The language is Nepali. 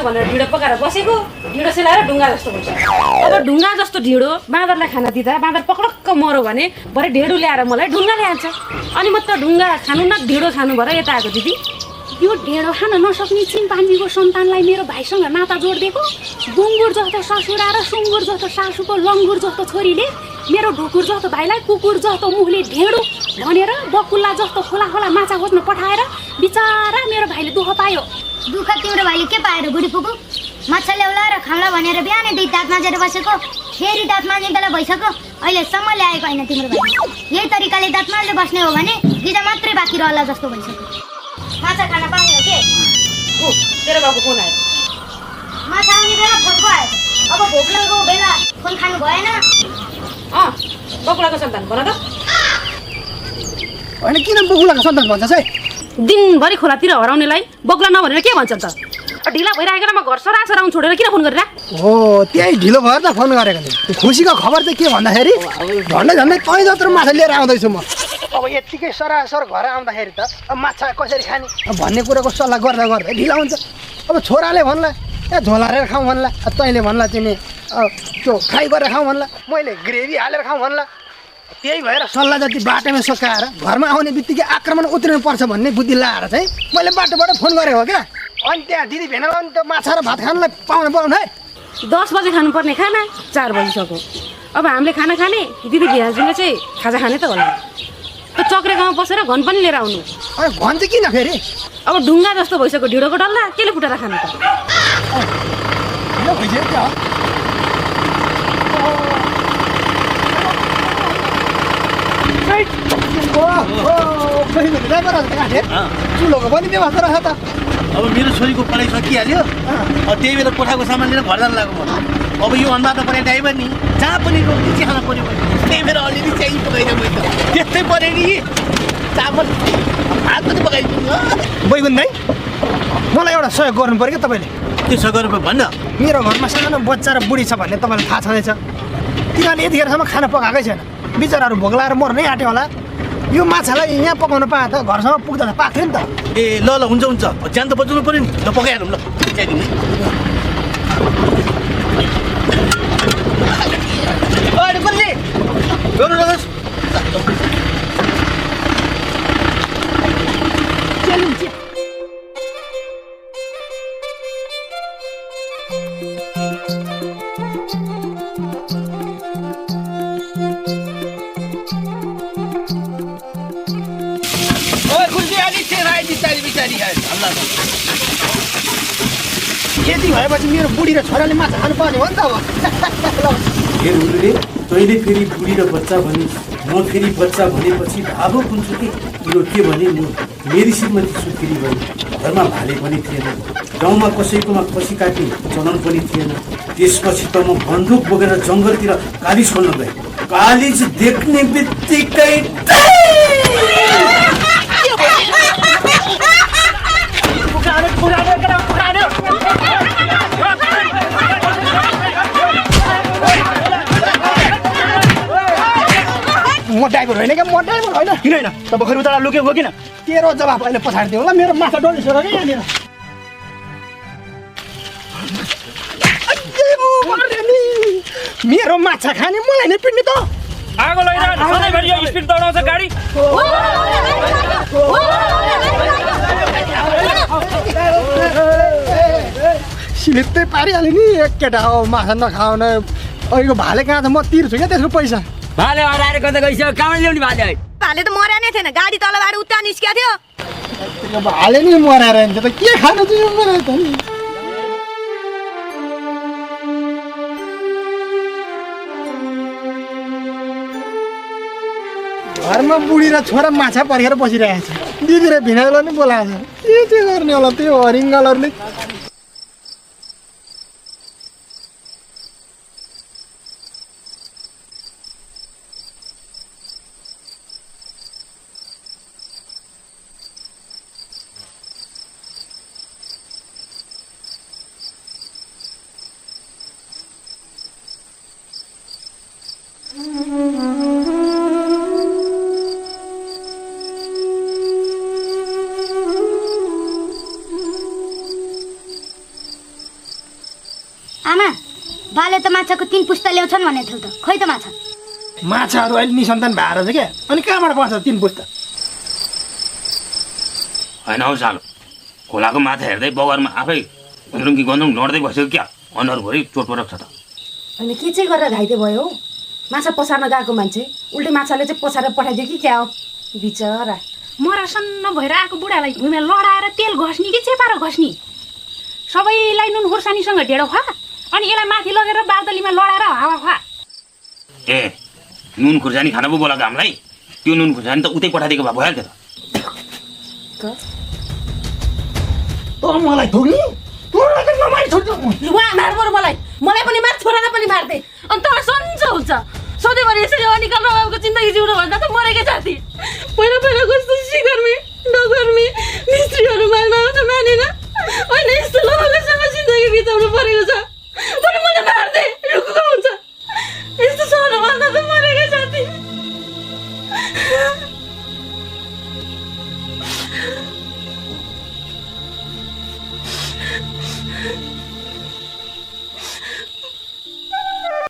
भनेर ढिँडो पकाएर बसेको ढिँडो सेलाएर ढुङ्गा जस्तो हुन्छ अब ढुङ्गा जस्तो ढिँडो बाँदरलाई खान दिँदा बाँदर पक्रक्क मरो भने भरे ढेँडो ल्याएर मलाई ढुङ्गा ल्यान्छ अनि म त ढुङ्गा खानु न ढिँडो खानु भएर यता आएको दिदी यो ढेँडो खान नसक्ने चिम्पान्जीको सन्तानलाई मेरो भाइसँग नाता जोडिदिएको गुङ्गुर जस्तो ससुरा र सुँगुर जस्तो सासूको लङ्गुर जस्तो छोरीले मेरो ढुकुर जस्तो भाइलाई कुकुर जस्तो मुखले ढेँडो भनेर बकुल्ला जस्तो खोला खोला माछा खोज्न पठाएर बिचारा मेरो भाइले दुःख पायो। दुःख तिम्रो भाइले के पाएर बुढी फुपू माछा ल्याउला र खाउँला भनेर बिहानै दुई दाँत माझेर बसेको फेरि दाँत माझ्ने बेला भइसक्यो अहिलेसम्म ल्याएको होइन तिम्रो भाइ यही तरिकाले दाँत माझ्दै बस्ने हो भने गिजा मात्रै बाँकी रहला जस्तो भइसक्यो। माछा खान पाउने हो के तेरो बाबु फोन आयो माछा आउने बेला फोनको आयो अब भोक लागेको बेला फोन खानु भएन। बकुलाको सन्तान भन त होइन किन बकुलाको सन्तान भन्छ है दिनभरि खोलातिर हराउनेलाई बकुला नभनेर के भन्छ त ढिला भइरहेको म घर सरासर आउनु छोडेर किन फोन गरेर हो त्यही ढिलो भएर त फोन गरेको नि खुसीको खबर चाहिँ के भन्दाखेरि झन्डै झन्डै तै जत्रो माछा लिएर आउँदैछु म अब यत्तिकै सरासर घर आउँदाखेरि त अब माछा कसरी खाने भन्ने कुरोको सल्लाह गर्दा गर्दै ढिला हुन्छ अब छोराले भन्ला ए झोलारेर खाउँ भन्ला तैँले भन्ला तिमी त्यो फ्राई गरेर खाउँ भन्ला मैले ग्रेभी हालेर खाउँ भन्ला त्यही भएर सल्लाह जति बाटोमा सकाएर घरमा आउने बित्तिकै आक्रमण उत्रिनु पर्छ भन्ने बुद्धि लाएर चाहिँ मैले बाटोबाट फोन गरेको हो क्या अनि त्यहाँ दिदी भेनालाई नि त्यो माछा र भात खानलाई पाउनु है 10 बजे खानुपर्ने खाना 4 बजिसक्यो अब हामीले खाना खाने दिदी भिहाजुले चाहिँ खाजा खाने त होला त चक्रे गाउँ बसेर घन पनि लिएर आउनु अनि घन चाहिँ किन फेरि अब ढुङ्गा जस्तो भइसक्यो ढिँडोको डल्ला केले फुटाएर खानु त चुलोको पनि व्यवस्था रहेछ त अब मेरो छोरीको पढाइ सकिहाल्यो त्यही बेला कोठाको सामान लिएर घर जान लाग्यो अब यो अनुवाद पढाइ ड्राइभर नि जहाँ पनि रोक्ने चिहान पऱ्यो भने त्यही भएर अलिअलि चाहिँ पकाइदियो मैले त्यस्तै पऱ्यो नि चामल भात पनि पकाइदिनु बैगुन भाइ मलाई एउटा सहयोग गर्नु पऱ्यो क्या तपाईँले त्यो सहयोग गर्नु भन्न मेरो घरमा सानो बच्चा र बुढी छ भन्ने तपाईँलाई थाहा छँदैछ तिनीहरूले यतिखेरसम्म खाना पकाएकै छैन बिचराहरू भोक लगाएर मर्नै आँट्यो होला यो माछालाई यहाँ पकाउनु पाए त घरसम्म पुग्दा त पाक्थ्यो नि त ए ल ल हुन्छ हुन्छ ज्यान त बचाउनु पऱ्यो नि ल पकाइहालौँ ल यति भएपछि मेरो बुढी र छोराले माछा खानु पाउने हो नि त अब तैँले फेरि बुढी र बच्चा भने म फेरि बच्चा भनेपछि भावुक हुन्छु कि यो के भने म मेरी श्रीमती छु फेरि भने घरमा भाले पनि थिएन गाउँमा कसैकोमा खसी काट्ने चलन पनि थिएन त्यसपछि त म बन्दुक बोकेर जङ्गलतिर कालिज खोल्न गएँ कालिज देख्ने बित्तिकै म ड्राइभर होइन क्या म ड्राइभर होइन किन होइन त भर्खर उता लुकेको किन तेरो जवाफ अहिले पछाडि दिउँ ल मेरो माछा डल्लिसक्यो क्या यहाँनिर मेरो माछा खाने मलाई नै पिट्ने त आगो लैरा सधैँभरि यो स्पिड दौडाउँछ गाडी सिलिप्पै पारिहाल्यो नि एक केटा हो माछा नखाउने अहिलेको भाले कहाँ छ म तिर्छु क्या त्यसको पैसा भाले हराएर कता गइसक्यो कहाँ ल्याउने भाले भाले त मर्या नै थिएन गाडी तलबाट उता निस्किया थियो भाले नि मराएर हिँड्छ त के खानु चाहिँ मलाई त नि घरमा बुढी र छोरा माछा परेर बसिरहेको छ दिदी र भिनालाई नि बोलाएको छ के चाहिँ गर्ने होला त्यो हरिङ्गलहरूले बाले त माछाको 3 पुस्ता ल्याउँछन् भनेको थियो त खै त माछा माछाहरू अहिले निसन्तान भएर छ क्या अनि कहाँबाट पाउँछ 3 पुस्ता होइन हौ सालो खोलाको माछा हेर्दै बगरमा आफै गन्द्रुङ लड्दै बस्यो क्या अनुहारभरि चोटपटक छ त होइन के चाहिँ गरेर घाइते भयो हौ माछा पसार्न गएको मान्छे उल्टे माछाले चाहिँ पसारेर पठाइदियो कि क्या हो बिचरा मरासन्न भएर आएको बुढालाई भुइँमा लडाएर तेल घस्ने कि चेपाएर घस्ने सबैलाई नुन खुर्सानीसँग ढेँडो खुवा अनि यसलाई माथि लगेर बादलीमा लडाएर हावा खुवा ए नुन खुर्सानी खान पो बोलाएको हामीलाई त्यो नुन खुर्सानी त उतै पठाइदिएको भए भइहाल्थ्यो त त मलाई थुक्ने तँलाई त नमारी छोड्छ उहाँ मार बरु मलाई पनि मार छोरालाई पनि मार्दै अनि तर सन्चो हुन्छ सधैँभरि यसरी अनिकल नभएको जिन्दगी जिउनु भन्दा त मरेकै जाति पहिला कस्तो सिगर्मी नगर्मी